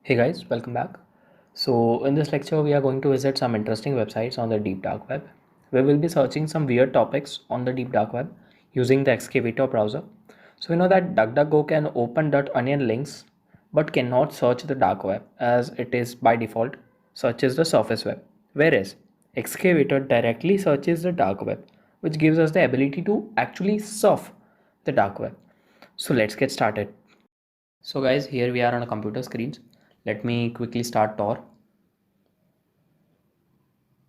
Hey guys, welcome back. So, in this lecture, we are going to visit some interesting websites on the deep dark web. We will be searching some weird topics on the deep dark web using the Excavator browser. So, we know that DuckDuckGo can open .onion links but cannot search the dark web as it is by default searches the surface web. Whereas Excavator directly searches the dark web, which gives us the ability to actually surf the dark web. So, let's get started. So guys, here we are on a computer screens. Let me quickly start Tor.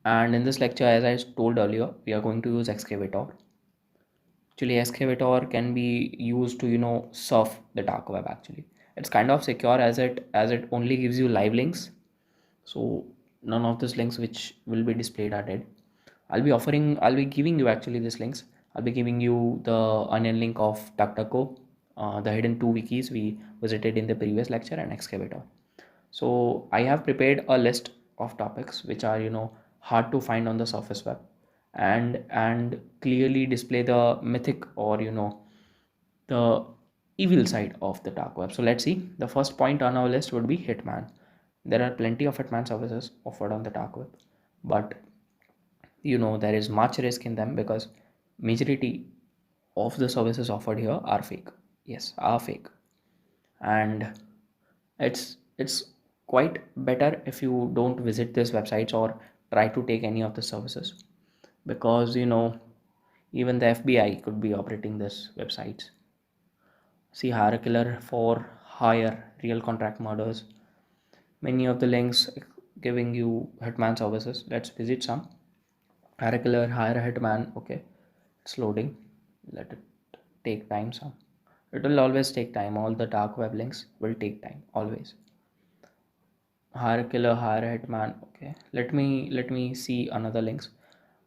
And in this lecture, as I told earlier, we are going to use Excavator. Actually, Excavator can be used to, surf the dark web actually. It's kind of secure as it only gives you live links. So none of these links which will be displayed are dead. I'll be giving you actually these links. I'll be giving you the onion link of DuckDuckGo, the hidden two wikis we visited in the previous lecture, and Excavator. So I have prepared a list of topics which are hard to find on the surface web and clearly display the mythic or the evil side of the dark web. So let's see. The first point on our list would be Hitman. There are plenty of Hitman services offered on the dark web, but there is much risk in them because majority of the services offered here are fake. Yes, are fake, and it's quite better if you don't visit these websites or try to take any of the services because even the FBI could be operating these websites. See, hire a killer for hire real contract murders. Many of the links giving you hitman services. Let's visit some. Hire a killer, hire a hitman. Okay, it's loading. Let it take time. Some. It will always take time. All the dark web links will take time always. Hire a killer, hire a hitman. Okay, let me see another links.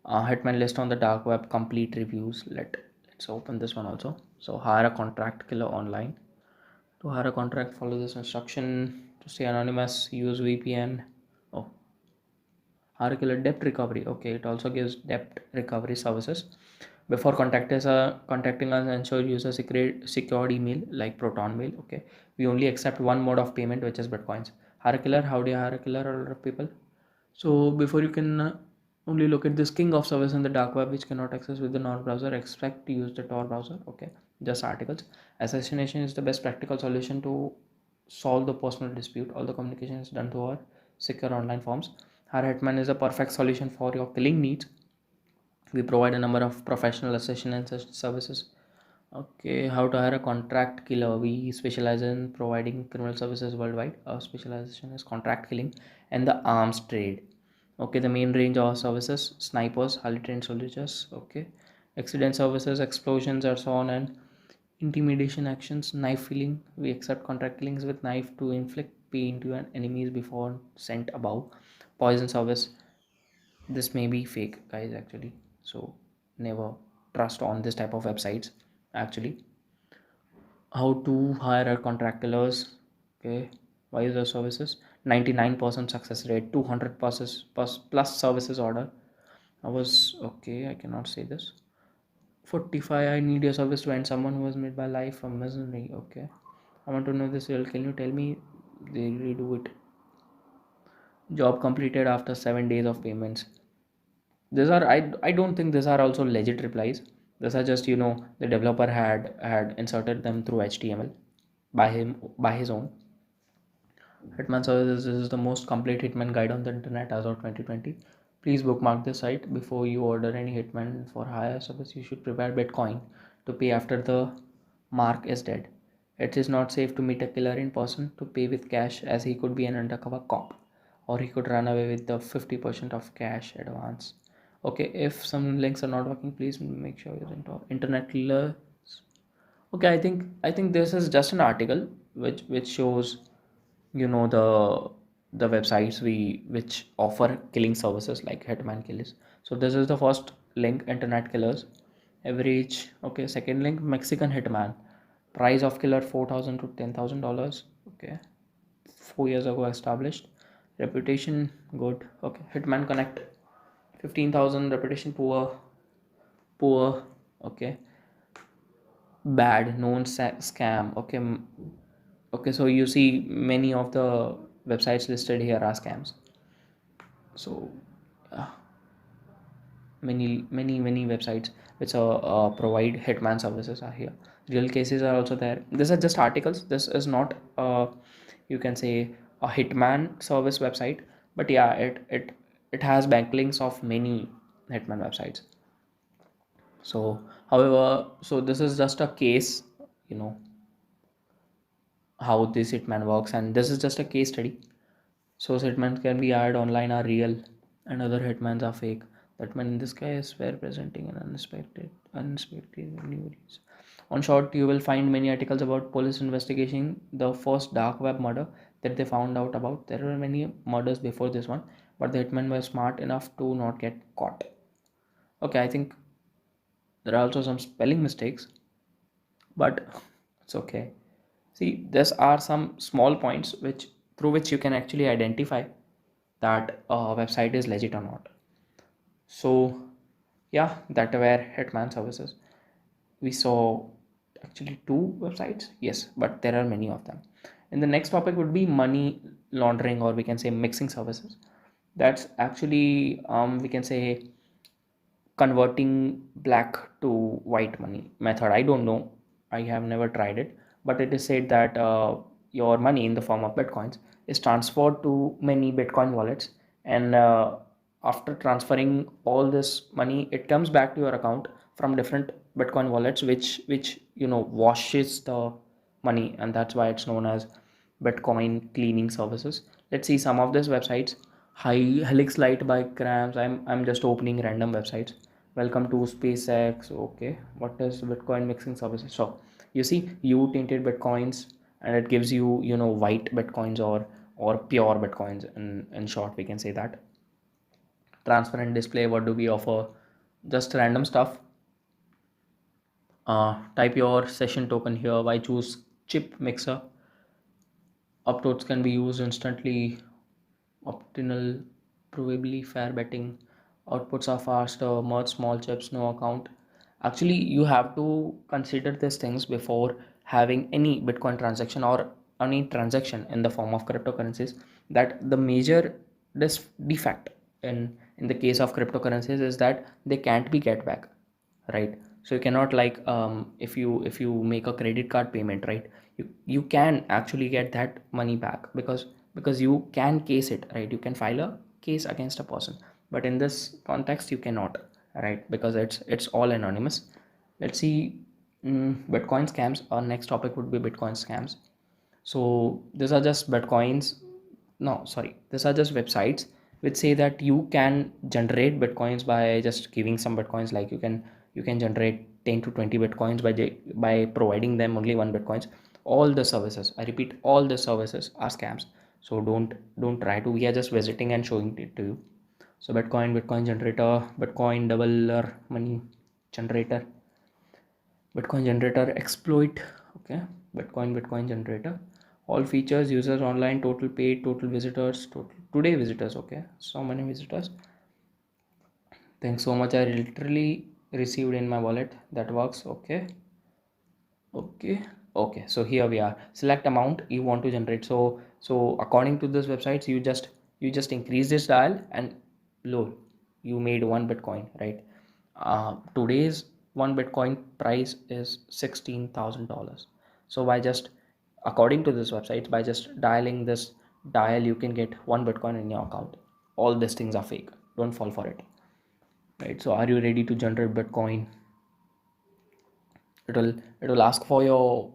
Hitman list on the dark web, complete reviews. Let's open this one also. So hire a contract killer online. To hire a contract, follow this instruction. To stay anonymous, use VPN. Oh, hire a killer debt recovery. Okay, it also gives debt recovery services. Before contacting us, ensure user secured email like Proton Mail. Okay, we only accept one mode of payment, which is Bitcoins. Hire a killer. How do you hire a killer? A lot of people. So before you can only look at this king of service in the dark web which cannot access with the non browser, expect to use the Tor browser. Okay, just articles. Assassination is the best practical solution to solve the personal dispute. All the communication is done through our secure online forms. Our Hetman is a perfect solution for your killing needs. We provide a number of professional assassination services. Okay, how to hire a contract killer? We specialize in providing criminal services worldwide. Our specialization is contract killing and the arms trade. Okay, the main range of services: snipers, highly trained soldiers. Okay, accident services, explosions, or so on, and intimidation actions, knife killing. We accept contract killings with knife to inflict pain to an enemies before sent above. Poison service. This may be fake, guys. Actually, so never trust on this type of websites. Actually, how to hire a contract killers. Okay, why is the services 99% success rate, 200 plus services order. I was okay, I cannot say this. 45, I need your service to end someone who has made my life a misery. Okay, I want to know this real. Can you tell me they redo it? Job completed after 7 days of payments. These are I don't think these are also legit replies. These are just the developer had inserted them through HTML by his own. Hitman Services is the most complete Hitman guide on the internet as of 2020. Please bookmark the site before you order any Hitman for hire service. You should prepare Bitcoin to pay after the mark is dead. It is not safe to meet a killer in person to pay with cash as he could be an undercover cop or he could run away with the 50% of cash advance. Okay, if some links are not working, please make sure you're into internet killer. Okay, I think this is just an article which shows the websites we which offer killing services like Hitman Killers. So this is the first link, internet killers. Average. Okay, second link, Mexican Hitman. Price of killer $4,000 to $10,000. Okay, 4 years ago established. Reputation good. Okay, Hitman Connect, 15,000. Reputation poor. Okay, bad, known scam. Okay, okay, so you see many of the websites listed here are scams. So uh, many websites which provide hitman services are here. Real cases are also there. These are just articles. This is not you can say a hitman service website, but yeah, it has backlinks of many hitman websites. So however, so this is just a case, you know, how this hitman works, and this is just a case study. So hitmen can be hired online are real, and other hitmans are fake. That man in this case were presenting an unexpected news. On short, you will find many articles about police investigating the first dark web murder that they found out about. There were many murders before this one, but the hitmen were smart enough to not get caught. Okay, I think there are also some spelling mistakes, but it's okay. See, these are some small points which through which you can actually identify that a website is legit or not. So yeah, that were Hitman services. We saw actually two websites, yes, but there are many of them. And the next topic would be money laundering, or we can say mixing services. That's actually we can say converting black to white money method. I don't know, I have never tried it, but it is said that your money in the form of bitcoins is transferred to many bitcoin wallets, and after transferring all this money, it comes back to your account from different bitcoin wallets, which washes the money, and that's why it's known as bitcoin cleaning services. Let's see some of these websites. Hi, Helix Light by Krams. I'm just opening random websites. Welcome to SpaceX. Okay, what is Bitcoin mixing services? So you see, you tinted Bitcoins, and it gives you white Bitcoins or pure Bitcoins. In short, we can say that. Transparent display. What do we offer? Just random stuff. Type your session token here. Why choose chip mixer? Uploads can be used instantly. Optimal, probably fair betting. Outputs are faster, merge small chips, no account. Actually, you have to consider these things before having any Bitcoin transaction or any transaction in the form of cryptocurrencies. That the major defect in the case of cryptocurrencies is that they can't be get back, right? So you cannot like if you make a credit card payment, right? You can actually get that money back because you can case it, right? You can file a case against a person, but in this context you cannot, right? Because it's all anonymous. Let's see. Bitcoin scams. Our next topic would be Bitcoin scams. So these are just bitcoins. No, sorry, these are just websites which say that you can generate bitcoins by just giving some bitcoins. Like you can generate 10 to 20 bitcoins by providing them only one bitcoins. All the services, I repeat, all the services are scams. So don't try to. We are just visiting and showing it to you. So bitcoin generator, bitcoin doubler money generator, bitcoin generator exploit. Okay, bitcoin generator. All features, users online, total paid, total visitors, total today visitors. Okay, so many visitors. Thanks so much, I literally received in my wallet. That works. Okay. Okay, so here we are. Select amount you want to generate. So according to this websites, you just increase this dial, and low, you made one bitcoin, right? Today's one bitcoin price is $16,000. So by just according to this website, by just dialing this dial, you can get one bitcoin in your account. All these things are fake. Don't fall for it, right? So are you ready to generate bitcoin? It will ask for your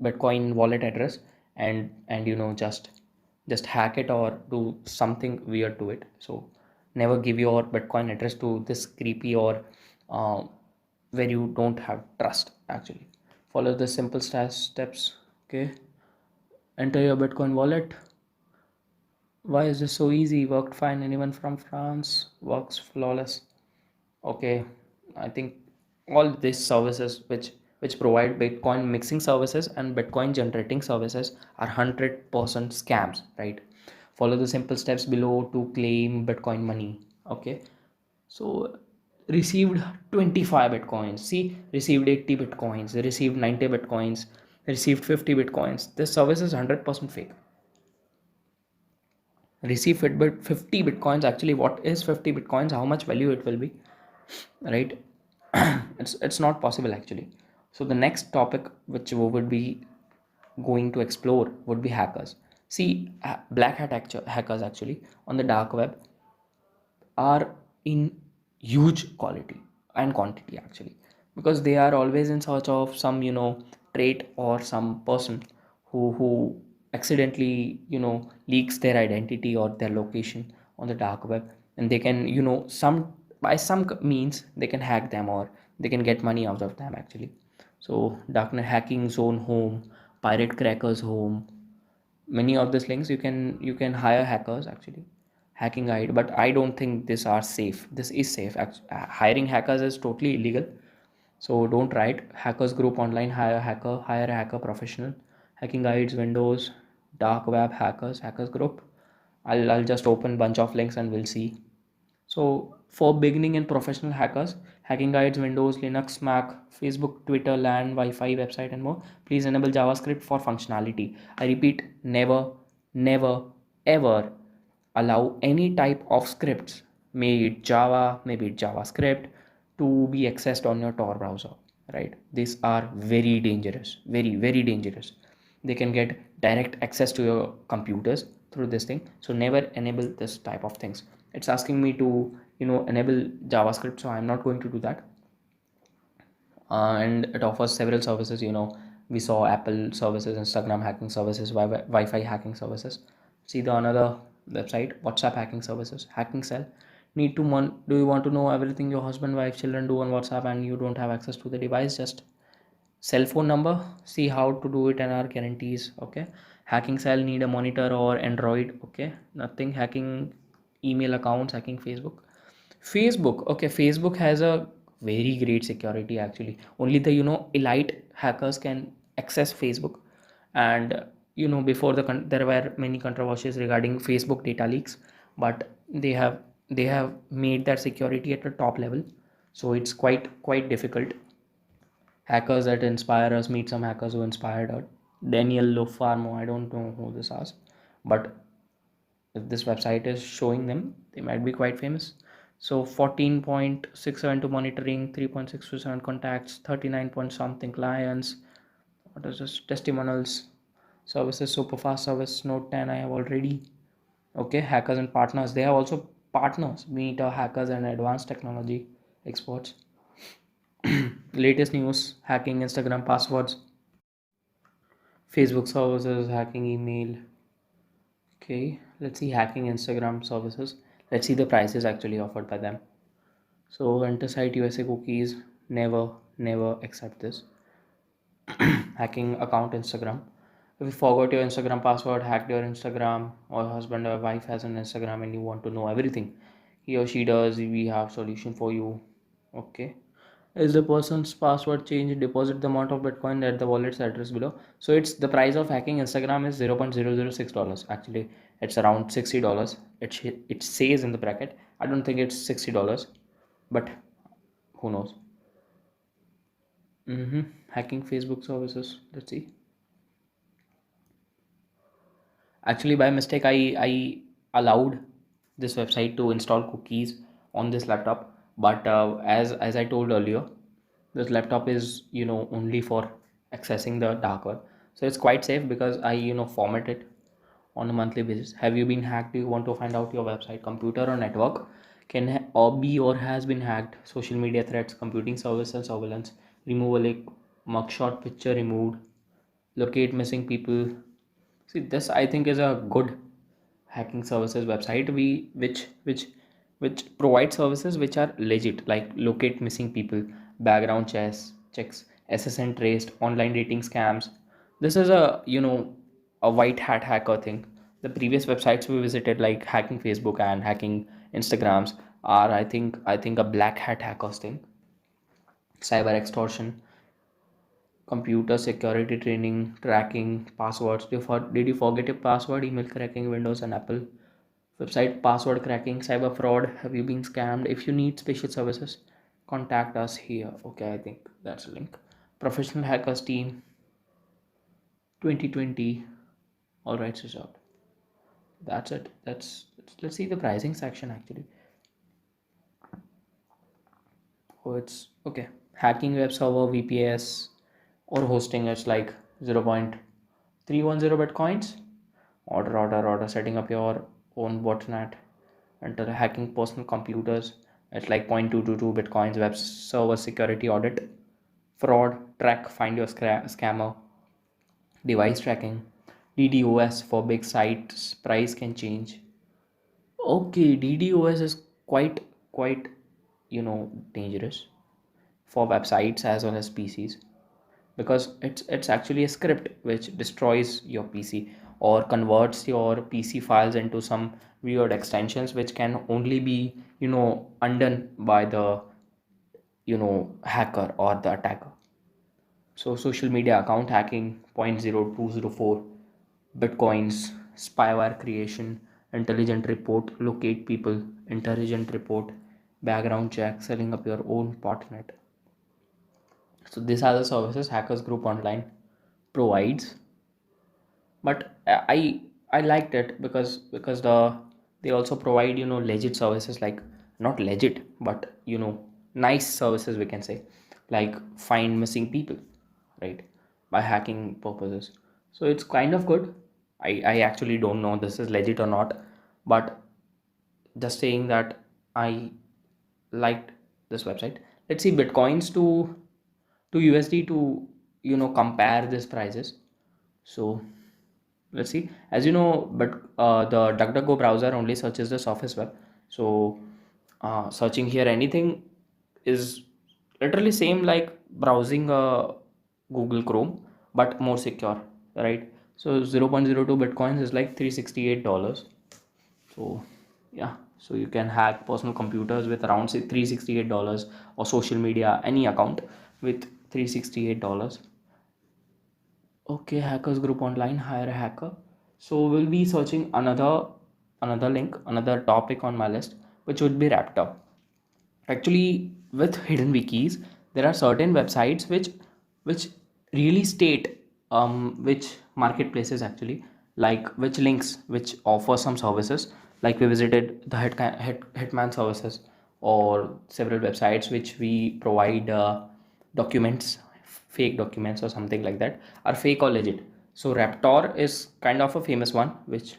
bitcoin wallet address, and just hack it or do something weird to it. So never give your bitcoin address to this creepy or uh, where you don't have trust. Actually, follow the simple steps. Okay, enter your bitcoin wallet. Why is this so easy? Worked fine. Anyone from France? Works flawless. Okay, I think all these services which provide Bitcoin mixing services and Bitcoin generating services are 100% scams, right? Follow the simple steps below to claim Bitcoin money. Okay, so received 25 Bitcoins. See, received 80 Bitcoins, received 90 Bitcoins, received 50 Bitcoins. This service is 100% fake. receive 50 bitcoins. Actually, what is 50 bitcoins? How much value it will be, right? It's not possible actually. So the next topic which we would be going to explore would be hackers. See, black hat hackers actually on the dark web are in huge quality and quantity actually, because they are always in search of some trait or some person who accidentally leaks their identity or their location on the dark web, and they can some by some means they can hack them, or they can get money out of them actually. So darknet hacking zone home, pirate crackers home, many of these links you can hire hackers actually, hacking guide. But I don't think these are safe. This is safe. Hiring hackers is totally illegal, so don't try it. Hackers group online, hire a hacker professional. Hacking guides, windows, dark web hackers group. I'll just open bunch of links and we'll see. So for beginning and professional hackers, hacking guides, Windows, Linux, Mac, Facebook, Twitter, LAN, Wi-Fi, website, and more. Please enable JavaScript for functionality. I repeat, never, never, ever allow any type of scripts, may it Java, maybe it JavaScript, to be accessed on your Tor browser. Right? These are very dangerous, very, very dangerous. They can get direct access to your computers through this thing. So never enable this type of things. It's asking me to enable JavaScript, so I'm not going to do that. And it offers several services. We saw Apple services, Instagram hacking services, Wi-Fi hacking services. See the another website, WhatsApp hacking services, hacking cell. Do you want to know everything your husband, wife, children do on WhatsApp and you don't have access to the device? Just cell phone number, see how to do it and our guarantees. Okay. Hacking cell need a monitor or Android. Okay, nothing. Hacking email accounts, hacking Facebook. Okay, Facebook has a very great security actually. Only the elite hackers can access Facebook. And before there were many controversies regarding Facebook data leaks, but they have made that security at the top level. So it's quite difficult. Hackers that inspire us, meet some hackers who inspired us. Daniel Lofarmo, I don't know who this is, but if this website is showing them, they might be quite famous. So 14.67 to monitoring, 3.627 contacts, 39 point something clients. What is this? Testimonials, services, super fast service, Note 10. I have already. Okay, hackers and partners. They have also partners. Meet hackers and advanced technology experts. Latest news: hacking Instagram passwords, Facebook services, hacking email. Okay, let's see hacking Instagram services. Let's see the prices actually offered by them. So enter site USA cookies. Never, never accept this. Hacking account Instagram. If you forgot your Instagram password, hacked your Instagram, or husband or wife has an Instagram and you want to know everything he or she does, we have solution for you. Okay. Is the person's password changed? Deposit the amount of Bitcoin at the wallet's address below. So it's the price of hacking Instagram is $0.006. Actually, it's around $60. It says in the bracket. I don't think it's $60, but who knows? Hacking Facebook services. Let's see. Actually, by mistake, I allowed this website to install cookies on this laptop, but as I told earlier, this laptop is only for accessing the dark web. So it's quite safe because I format it on a monthly basis. Have you been hacked? Do you want to find out your website, computer or network can or be or has been hacked? Social media threats, computing service and surveillance, remove a link, mugshot picture removed, locate missing people. See, this I think is a good hacking services website. Which provide services which are legit, like locate missing people, background checks, SSN traced, online dating scams. This is a white hat hacker thing. The previous websites we visited, like hacking Facebook and hacking Instagrams, are I think a black hat hackers thing. Cyber extortion, computer security training, tracking, passwords. Did you forget your password? Email cracking, Windows and Apple. Website password cracking, cyber fraud. Have you been scammed? If you need special services, contact us here. Okay, I think that's a link. Professional hackers team 2020. All rights reserved. That's it. Let's see the pricing section actually. Oh, it's okay. Hacking web server, VPS, or hosting, it's like 0.310 bitcoins. Order. Setting up your own botnet. Enter hacking personal computers. It's like 0.222 bitcoins. Web server security audit. Fraud, track, find your scammer. Device tracking. DDoS for big sites. Price can change. Okay, DDoS is quite dangerous for websites as well as PCs, because it's actually a script which destroys your PC or converts your PC files into some weird extensions which can only be undone by the hacker or the attacker. So social media account hacking, 0.0204 bitcoins, spyware creation, intelligent report, locate people, intelligent report, background check, setting up your own botnet. So these are the services Hackers Group Online provides. But I liked it because they also provide legit services, like not legit but nice services we can say, like find missing people, right, by hacking purposes. So it's kind of good. I actually don't know this is legit or not, but just saying that I liked this website. Let's see bitcoins to USD to compare these prices. So let's see. As you know, but the DuckDuckGo browser only searches the Surface Web. So searching here anything is literally same like browsing Google Chrome, but more secure, right? So 0.02 bitcoins is like $368. So yeah, so you can hack personal computers with around say $368, or social media any account with $368. Okay, Hackers Group Online, hire a hacker. So we'll be searching another link, another topic on my list, which would be Raptor. Actually, with hidden wikis, there are certain websites which really state which marketplaces actually, like which links which offer some services. Like we visited the Hitman services, or several websites which we provide documents, fake documents or something like that, are fake or legit. So Raptor is kind of a famous one which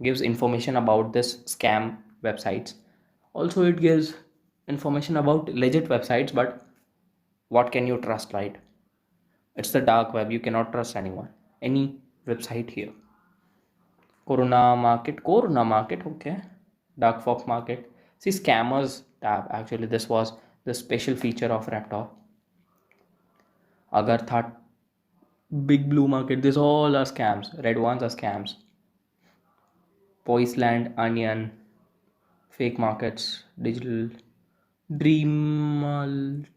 gives information about this scam websites. Also it gives information about legit websites, but what can you trust, right? It's the dark web, you cannot trust anyone, any website here. Corona market, okay. Dark fox market. See, scammers tab, actually this was the special feature of Raptor. Agartha, big blue market, these all are scams. Red ones are scams. Poisland, Onion, fake markets, digital, Dreamalt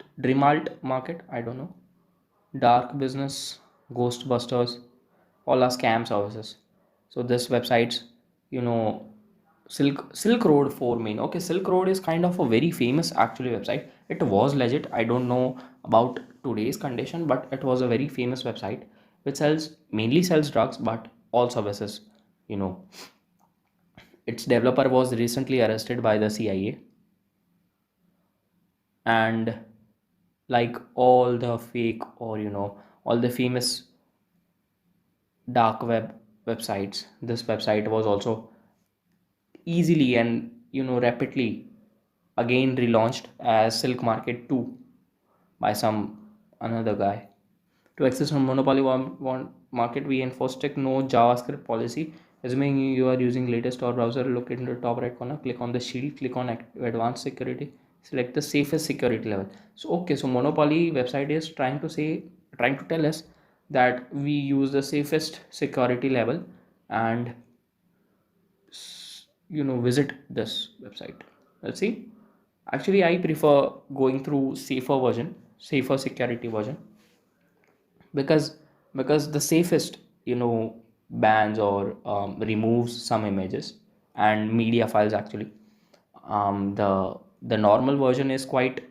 market, I don't know. Dark business, Ghostbusters, all are scam services. So this websites, you know, Silk Road for main. Okay, Silk Road is kind of a very famous actually website. It was legit. I don't know about today's condition, but it was a very famous website which mainly sells drugs, but all services. You know, its developer was recently arrested by the CIA, and like all the fake, or all the famous dark web websites, this website was also easily and rapidly again relaunched as Silk Market 2 by some another guy. To access a monopoly market, we enforce strict no JavaScript policy. Assuming you are using latest Tor browser, located in the top right corner, click on the shield, click on advanced security, select the safest security level. So okay, so monopoly website is trying to tell us that we use the safest security level, and visit this website. Let's see. Actually, I prefer going through safer security version, because the safest bans or removes some images and media files actually. The normal version is quite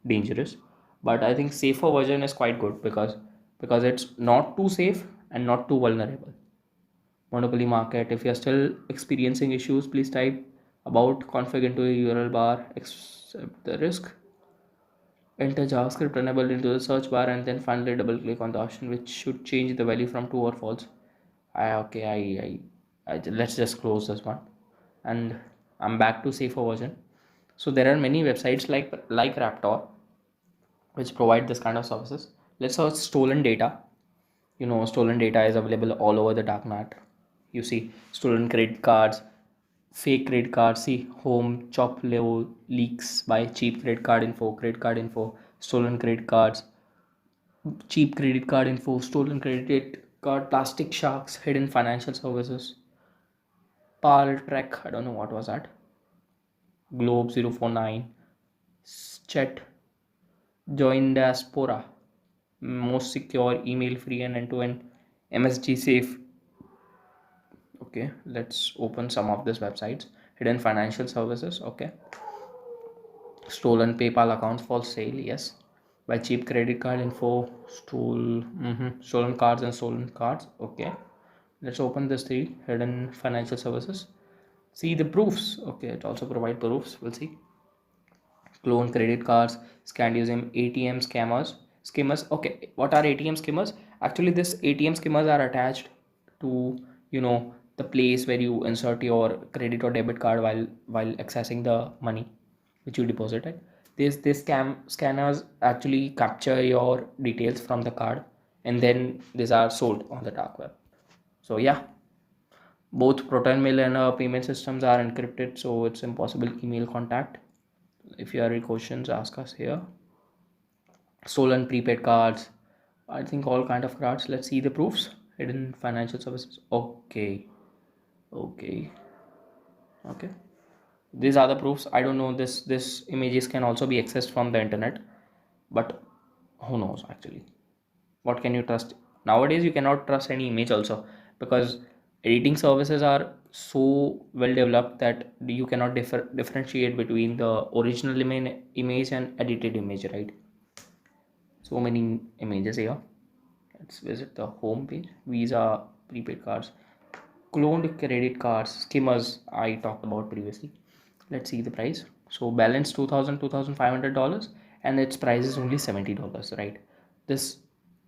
dangerous, but I think safer version is quite good, because it's not too safe and not too vulnerable. Monopoly market. If you're still experiencing issues, please type about config into a URL bar, accept the risk, enter JavaScript enabled into the search bar, and then finally double click on the option which should change the value from true or false. Okay, let's just close this one, and I'm back to safer version. So there are many websites like Raptor which provide this kind of services. Let's search stolen data. Stolen data is available all over the dark net. You see stolen credit cards, fake credit cards. See home chop level leaks by cheap credit card info, stolen credit cards, cheap credit card info, stolen credit card, plastic sharks, hidden financial services, Pal Trek. I don't know what was that. Globe 049, Chat, Join Diaspora, most secure, email free, and end to end MSG safe. Okay, let's open some of these websites. Hidden financial services. Okay, stolen PayPal accounts for sale. Yes, by cheap credit card info, stolen cards and stolen cards. Okay, let's open this three hidden financial services. See the proofs. Okay, it also provide proofs. We'll see. Clone credit cards, scanned using ATM skimmers. Okay, what are ATM skimmers? Actually, this ATM skimmers are attached to the place where you insert your credit or debit card while accessing the money which you deposited. This scanners actually capture your details from the card, and then these are sold on the dark web. So yeah, both Proton Mail and payment systems are encrypted, so it's impossible email contact. If you have any questions, ask us here. Stolen prepaid cards. I think all kind of cards. Let's see the proofs. Hidden financial services. Okay. Okay. Okay. These are the proofs. I don't know. This images can also be accessed from the internet, but who knows actually? What can you trust? Nowadays, you cannot trust any image also, because editing services are so well developed that you cannot differentiate between the original image and edited image, right? So many images here. Let's visit the home page. Visa prepaid cards, cloned credit cards, skimmers I talked about previously. Let's see the price. So balance $2,500, and its price is only $70, right? This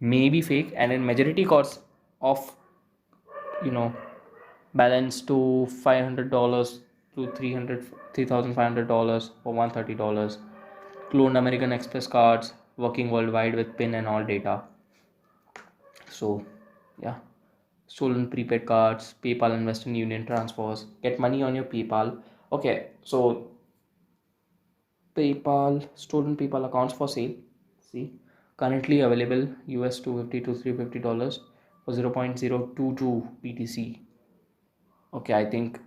may be fake, and in majority costs of you know balance to $500 to 3,500 for $130. Cloned American Express cards working worldwide with PIN and all data. So yeah, stolen prepaid cards, PayPal and Western Union transfers, get money on your PayPal. Okay, so PayPal, stolen PayPal accounts for sale. See, currently available US 250 to $350 for 0.022 BTC. Okay, I think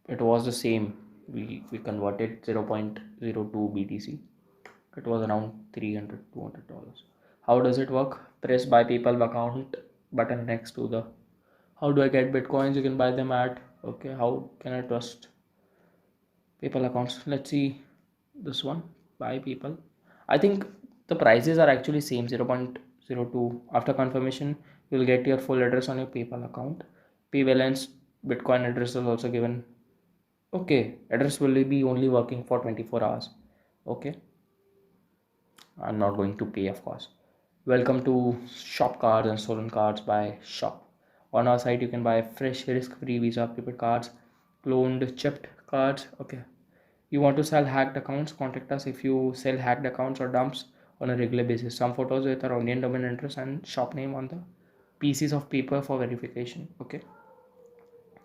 it was the same. We converted 0.02 BTC. It was around $300 How does it work? Press buy PayPal account button next to the how do I get bitcoins? You can buy them at. Okay, how can I trust PayPal accounts? Let's see this one. Buy PayPal. I think the prices are actually same 0.02. After confirmation, you'll get your full address on your PayPal account. Pay balance Bitcoin address is also given. Okay, address will be only working for 24 hours. Okay, I'm not going to pay, of course. Welcome to Shop Cards and Stolen Cards by Shop. On our site, you can buy fresh, risk-free Visa prepaid cards, cloned, chipped cards. Okay. You want to sell hacked accounts? Contact us if you sell hacked accounts or dumps on a regular basis. Some photos with our Indian domain address and shop name on the pieces of paper for verification. Okay.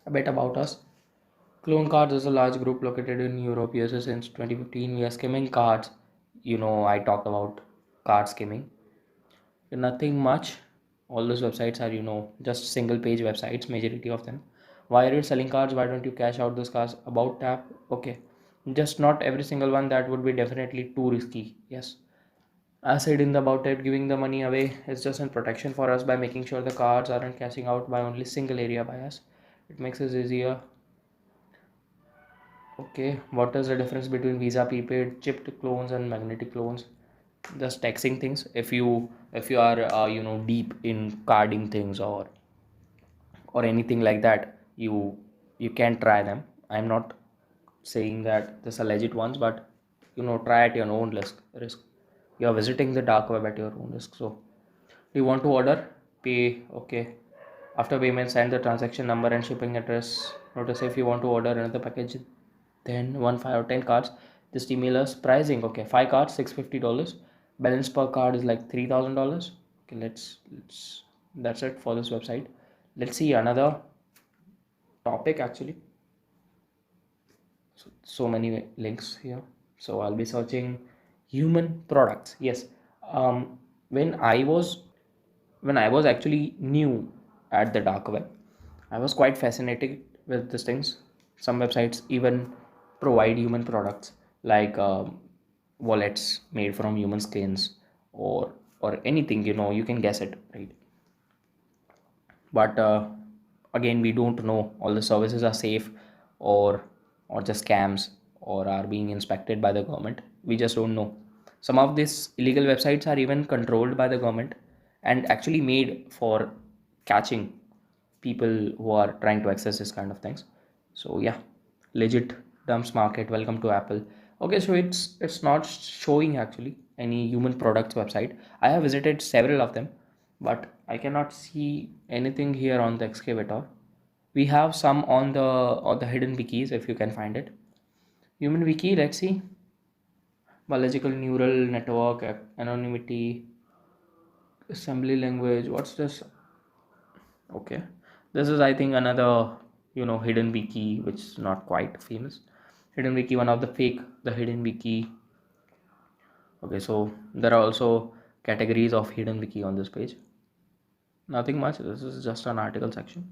A bit about us. Clone Cards is a large group located in Europe, USA since 2015. We are skimming cards. I talked about card skimming. Nothing much. All those websites are just single page websites, majority of them. Why are you selling cards? Why don't you cash out those cards? About tap. Okay, just not every single one. That would be definitely too risky. Yes, as said in the about tap, giving the money away is just in protection for us by making sure the cards aren't cashing out by only single area by us. It makes it easier. Okay, what is the difference between Visa prepaid, chipped clones and magnetic clones? Just texting things. If you are deep in carding things, or or anything like that, you can try them. I'm not saying that this are legit ones, but try at your own risk. You are visiting the dark web at your own risk. So do you want to order? Pay. Okay. After payment, send the transaction number and shipping address. Notice if you want to order another package, then 1, 5 or 10 cards. Just email us pricing. Okay, 5 cards, $650. Balance per card is like $3,000. Okay, let's that's it for this website. Let's see another topic actually. So many links here. So I'll be searching human products. Yes. Um, when I was when I was actually new at the dark web, I was quite fascinated with these things. Some websites even provide human products like wallets made from human skins, or anything, you can guess it, right? But again, we don't know all the services are safe, or just scams, or are being inspected by the government. We just don't know. Some of these illegal websites are even controlled by the government and actually made for catching people who are trying to access this kind of things. So yeah, legit dumps market. Welcome to Apple. Okay, so it's not showing actually any human products website. I have visited several of them, but I cannot see anything here on the excavator. We have some on the hidden wikis if you can find it. Human wiki, let's see. Biological neural network, anonymity, assembly language. What's this? Okay, this is I think another hidden wiki which is not quite famous. Hidden wiki, one of the fake the hidden wiki. Okay, so there are also categories of hidden wiki on this page. Nothing much. This is just an article section.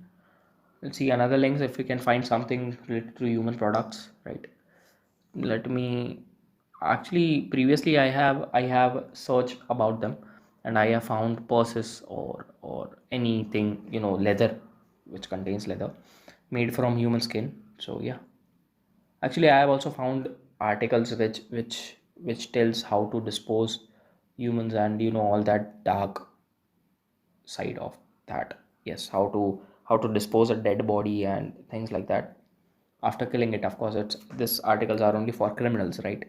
Let's see another links if we can find something related to human products, right? Let me actually previously I have searched about them, and I have found purses or anything, leather, which contains leather made from human skin. So yeah, actually I have also found articles which tells how to dispose humans, and all that dark side of that. Yes, how to dispose a dead body and things like that after killing it. Of course, it's this articles are only for criminals, right?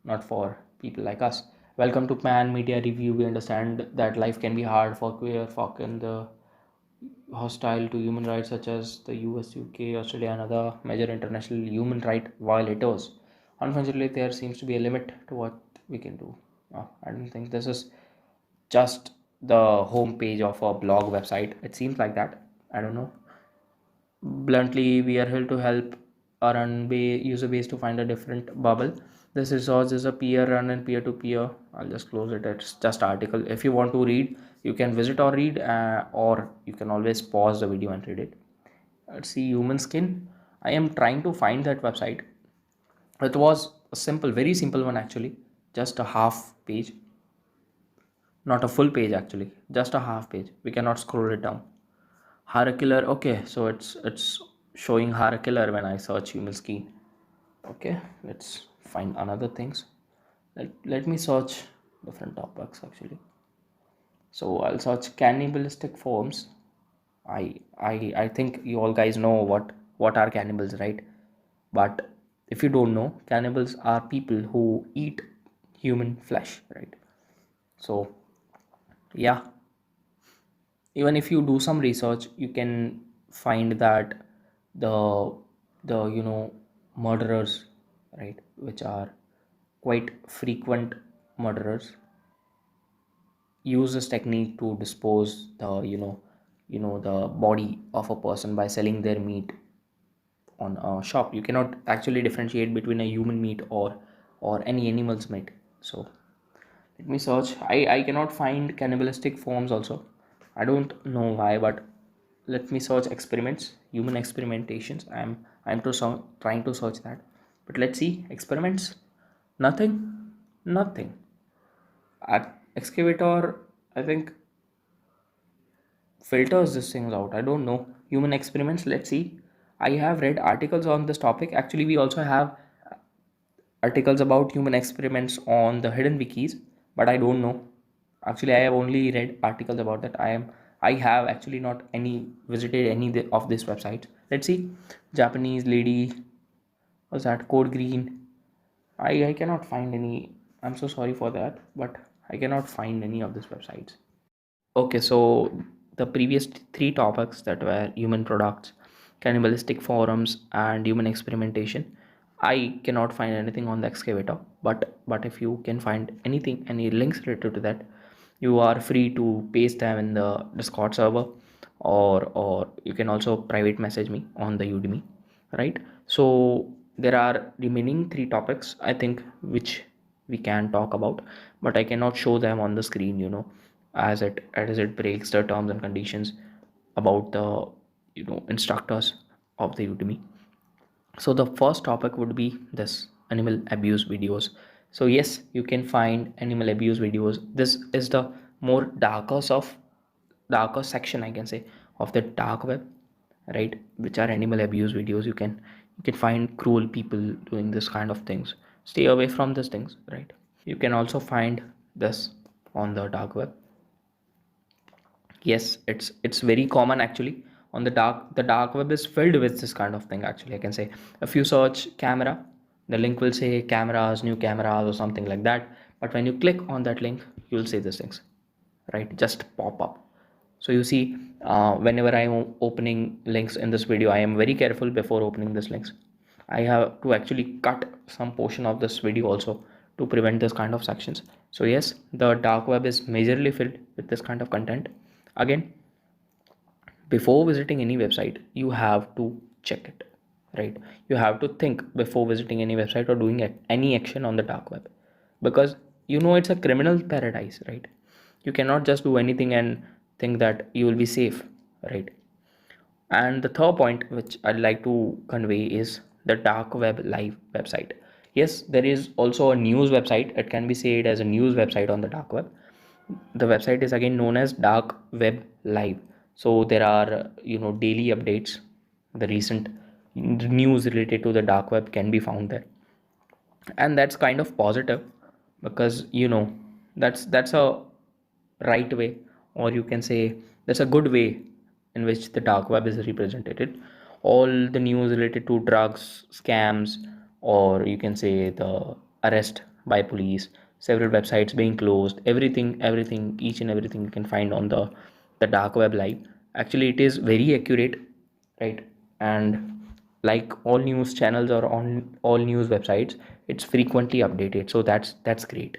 Not for people like us. Welcome to Pan Media Review. We understand that life can be hard for queer folk in the hostile to human rights, such as the US, UK, Australia, and other major international human right violators. Unfortunately, there seems to be a limit to what we can do. I don't think this is just the home page of a blog website. It seems like that. I don't know. Bluntly, we are here to help our user base to find a different bubble. This resource is a peer run and peer to peer. I'll just close it. It's just article. If you want to read, you can visit or read, or you can always pause the video and read it. Let's see human skin. I am trying to find that website. It was a simple, very simple one actually. Just a half page, not a full page actually. Just a half page. We cannot scroll it down. Hara killer. Okay, so it's showing Hara killer when I search human skin. Okay, let's find another things. Let me search different topics actually. So I'll search cannibalistic forms. I think you all guys know what are cannibals, right? But if you don't know, cannibals are people who eat human flesh, right? So yeah, even if you do some research, you can find that the the murderers, right, which are quite frequent murderers, use this technique to dispose the body of a person by selling their meat on a shop. You cannot actually differentiate between a human meat or any animal's meat. So let me search. I cannot find cannibalistic forms also. I don't know why, but let me search experiments, human experimentations. I'm trying to search that. But let's see experiments. Nothing. Nothing. Excavator, I think, filters these things out. I don't know. Human experiments. Let's see. I have read articles on this topic. Actually, we also have articles about human experiments on the hidden wikis, but I don't know. Actually, I have only read articles about that. I am I have actually not any visited any of these websites. Let's see. Japanese lady, was that Code Green? I cannot find any. I'm so sorry for that, but I cannot find any of these websites. Okay, so the previous three topics that were human products, cannibalistic forums, and human experimentation, I cannot find anything on the excavator. But if you can find anything, any links related to that, you are free to paste them in the Discord server, or you can also private message me on the Udemy, right? So there are remaining three topics I think which we can talk about, but I cannot show them on the screen, as it breaks the terms and conditions about the instructors of the Udemy. So the first topic would be this animal abuse videos. So yes, you can find animal abuse videos. This is the more darker section, I can say, of the dark web, right? Which are animal abuse videos. You can find cruel people doing this kind of things. Stay away from these things, right? You can also find this on the dark web. Yes, it's very common actually. On the dark web is filled with this kind of thing actually, I can say. If you search camera, the link will say cameras, new cameras, or something like that. But when you click on that link, you'll see these things, right? Just pop up. So you see, whenever I am opening links in this video, I am very careful before opening these links. I have to actually cut some portion of this video also to prevent this kind of sections. So yes, the dark web is majorly filled with this kind of content. Again, before visiting any website, you have to check it, right? You have to think before visiting any website or doing any action on the dark web, because it's a criminal paradise, right? You cannot just do anything and think that you will be safe, right? And the third point which I'd like to convey is the dark web live website. Yes, there is also a news website. It can be said as a news website on the dark web. The website is again known as dark web live. So there are daily updates. The recent news related to the dark web can be found there, and that's kind of positive, because that's a right way, or you can say that's a good way in which the dark web is represented. All the news related to drugs, scams, or you can say the arrest by police, several websites being closed, everything, each and everything you can find on the dark web live. Actually, it is very accurate, right? And like all news channels or on all news websites, it's frequently updated, so that's great.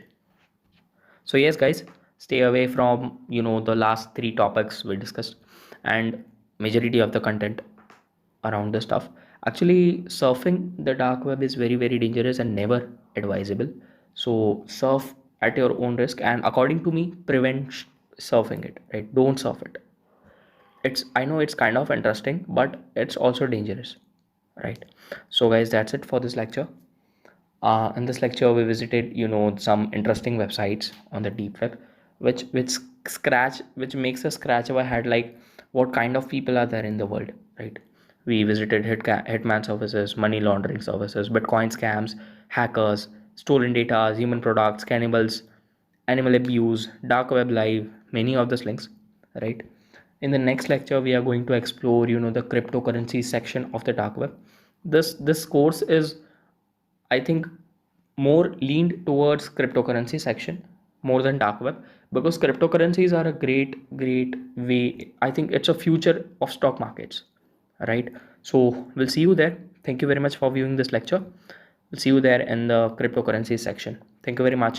So yes guys, stay away from the last three topics we discussed, and majority of the content around the stuff. Actually, surfing the dark web is very very dangerous and never advisable. So surf at your own risk, and according to me, prevent surfing it, right? Don't surf it. I know it's kind of interesting, but it's also dangerous, right? So guys, that's it for this lecture. In this lecture, we visited, some interesting websites on the deep web, which makes us scratch our head, like what kind of people are there in the world, right? We visited hitman services, money laundering services, Bitcoin scams, hackers, stolen data, human products, cannibals, animal abuse, dark web live, many of those links, right? In the next lecture, we are going to explore, the cryptocurrency section of the dark web. This course is, I think, more leaned towards cryptocurrency section more than dark web, because cryptocurrencies are a great way. I think it's a future of stock markets, right? So we'll see you there. Thank you very much for viewing this lecture. We'll see you there in the cryptocurrency section. Thank you very much.